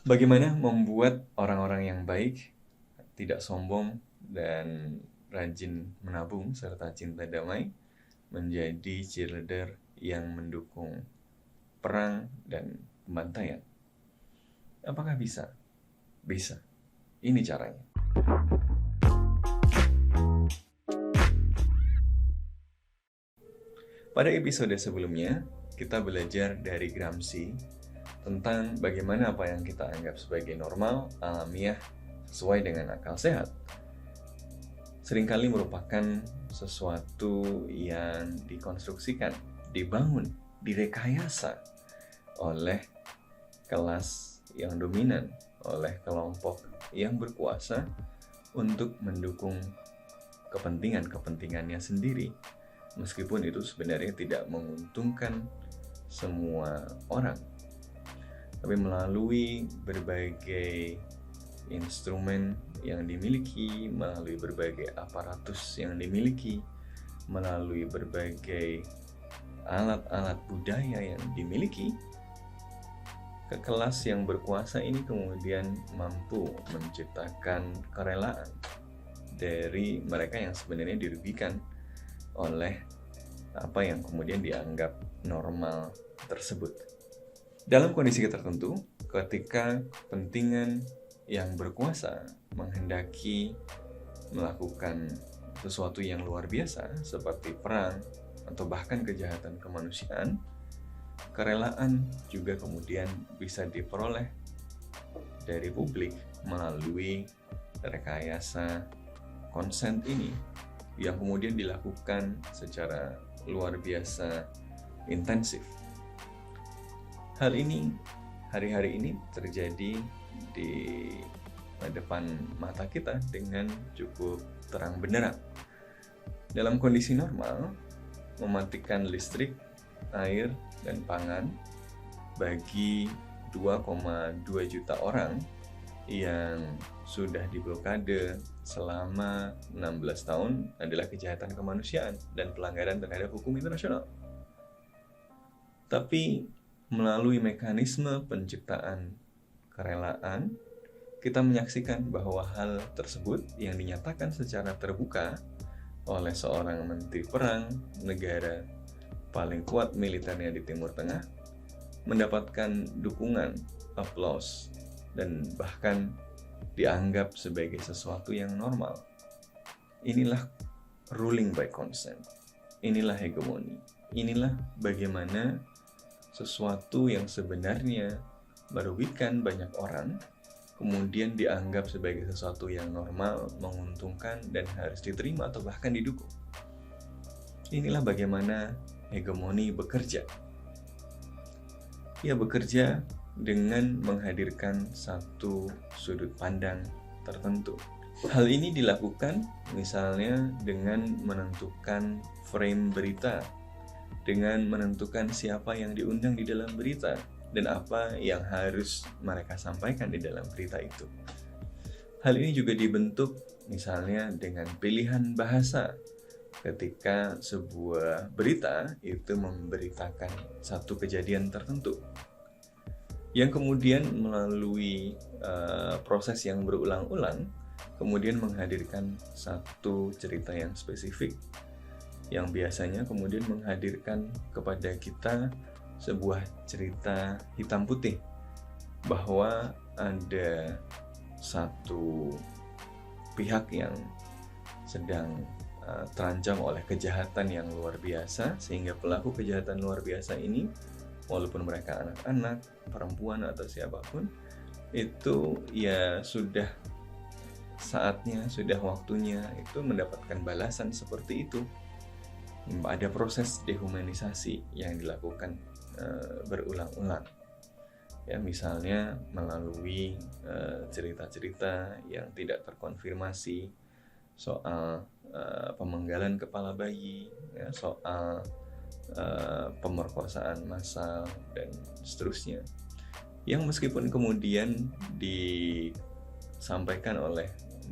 Bagaimana membuat orang-orang yang baik, tidak sombong, dan rajin menabung serta cinta damai menjadi cheerleader yang mendukung perang dan pembantaian? Apakah bisa? Bisa. Ini caranya. Pada episode sebelumnya, kita belajar dari Gramsci tentang bagaimana apa yang kita anggap sebagai normal, alamiah, sesuai dengan akal sehat, seringkali merupakan sesuatu yang dikonstruksikan, dibangun, direkayasa oleh kelas yang dominan, oleh kelompok yang berkuasa untuk mendukung kepentingan-kepentingannya sendiri, meskipun itu sebenarnya tidak menguntungkan semua orang. Tapi melalui berbagai instrumen yang dimiliki, melalui berbagai aparatus yang dimiliki, melalui berbagai alat-alat budaya yang dimiliki, kelas yang berkuasa ini kemudian mampu menciptakan kerelaan dari mereka yang sebenarnya dirugikan oleh apa yang kemudian dianggap normal tersebut. Dalam kondisi tertentu, ketika kepentingan yang berkuasa menghendaki melakukan sesuatu yang luar biasa seperti perang atau bahkan kejahatan kemanusiaan, kerelaan juga kemudian bisa diperoleh dari publik melalui rekayasa konsen ini yang kemudian dilakukan secara luar biasa intensif. Hal ini hari-hari ini terjadi di depan mata kita dengan cukup terang benderang. Dalam kondisi normal, mematikan listrik, air, dan pangan bagi 2,2 juta orang yang sudah diblokade selama 16 tahun adalah kejahatan kemanusiaan dan pelanggaran terhadap hukum internasional. Tapi melalui mekanisme penciptaan kerelaan, kita menyaksikan bahwa hal tersebut yang dinyatakan secara terbuka oleh seorang menteri perang negara paling kuat militernya di Timur Tengah mendapatkan dukungan, aplaus, dan bahkan dianggap sebagai sesuatu yang normal. Inilah ruling by consent. Inilah hegemoni. Inilah bagaimana sesuatu yang sebenarnya merugikan banyak orang kemudian dianggap sebagai sesuatu yang normal, menguntungkan, dan harus diterima atau bahkan didukung. Inilah bagaimana hegemoni bekerja. Ia bekerja dengan menghadirkan satu sudut pandang tertentu. Hal ini dilakukan misalnya dengan menentukan frame berita, dengan menentukan siapa yang diundang di dalam berita, dan apa yang harus mereka sampaikan di dalam berita itu. Hal ini juga dibentuk misalnya dengan pilihan bahasa. Ketika sebuah berita itu memberitakan satu kejadian tertentu, yang kemudian melalui proses yang berulang-ulang, kemudian menghadirkan satu cerita yang spesifik, yang biasanya kemudian menghadirkan kepada kita sebuah cerita hitam putih bahwa ada satu pihak yang sedang terancam oleh kejahatan yang luar biasa, sehingga pelaku kejahatan luar biasa ini, walaupun mereka anak-anak, perempuan, atau siapapun, itu ya sudah saatnya, sudah waktunya itu mendapatkan balasan seperti itu. Ada proses dehumanisasi yang dilakukan berulang-ulang, ya, misalnya melalui cerita-cerita yang tidak terkonfirmasi soal pemenggalan kepala bayi, ya, soal pemerkosaan massal dan seterusnya, yang meskipun kemudian disampaikan oleh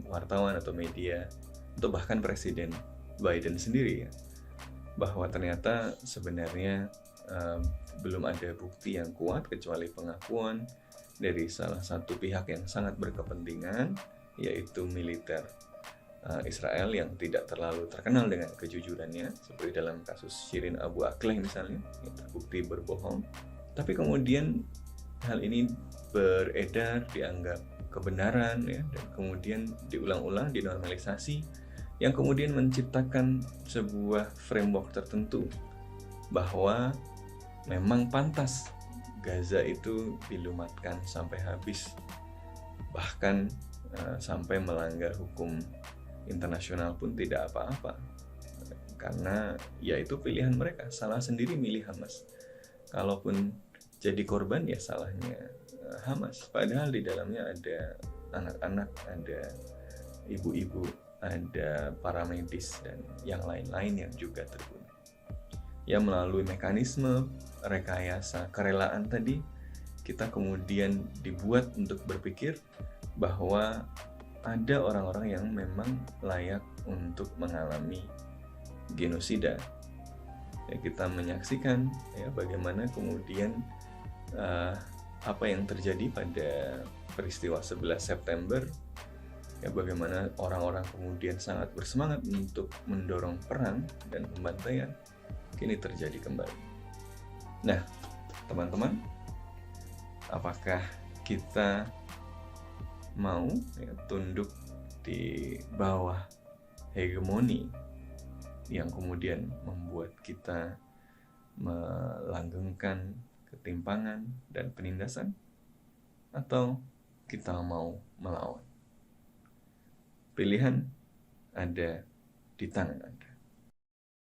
wartawan atau media atau bahkan Presiden Biden sendiri, ya, bahwa ternyata sebenarnya belum ada bukti yang kuat kecuali pengakuan dari salah satu pihak yang sangat berkepentingan, yaitu militer Israel yang tidak terlalu terkenal dengan kejujurannya, seperti dalam kasus Shirin Abu Akleh misalnya, yang terbukti berbohong. Tapi kemudian hal ini beredar, dianggap kebenaran, ya, dan kemudian diulang-ulang, dinormalisasi, yang kemudian menciptakan sebuah framework tertentu bahwa memang pantas Gaza itu dilumatkan sampai habis, bahkan sampai melanggar hukum internasional pun tidak apa-apa, karena ya itu pilihan mereka, salah sendiri milih Hamas. Kalaupun jadi korban ya salahnya Hamas, padahal di dalamnya ada anak-anak, ada ibu-ibu, ada para medis dan yang lain-lain yang juga terbunuh. Ya, melalui mekanisme rekayasa kerelaan tadi, kita kemudian dibuat untuk berpikir bahwa ada orang-orang yang memang layak untuk mengalami genosida. Ya, kita menyaksikan ya bagaimana kemudian apa yang terjadi pada peristiwa 11 September, ya bagaimana orang-orang kemudian sangat bersemangat untuk mendorong perang dan pembantaian, kini terjadi kembali. Nah, teman-teman, apakah kita mau tunduk di bawah hegemoni yang kemudian membuat kita melanggengkan ketimpangan dan penindasan, atau kita mau melawan? Pilihan ada di tangan Anda.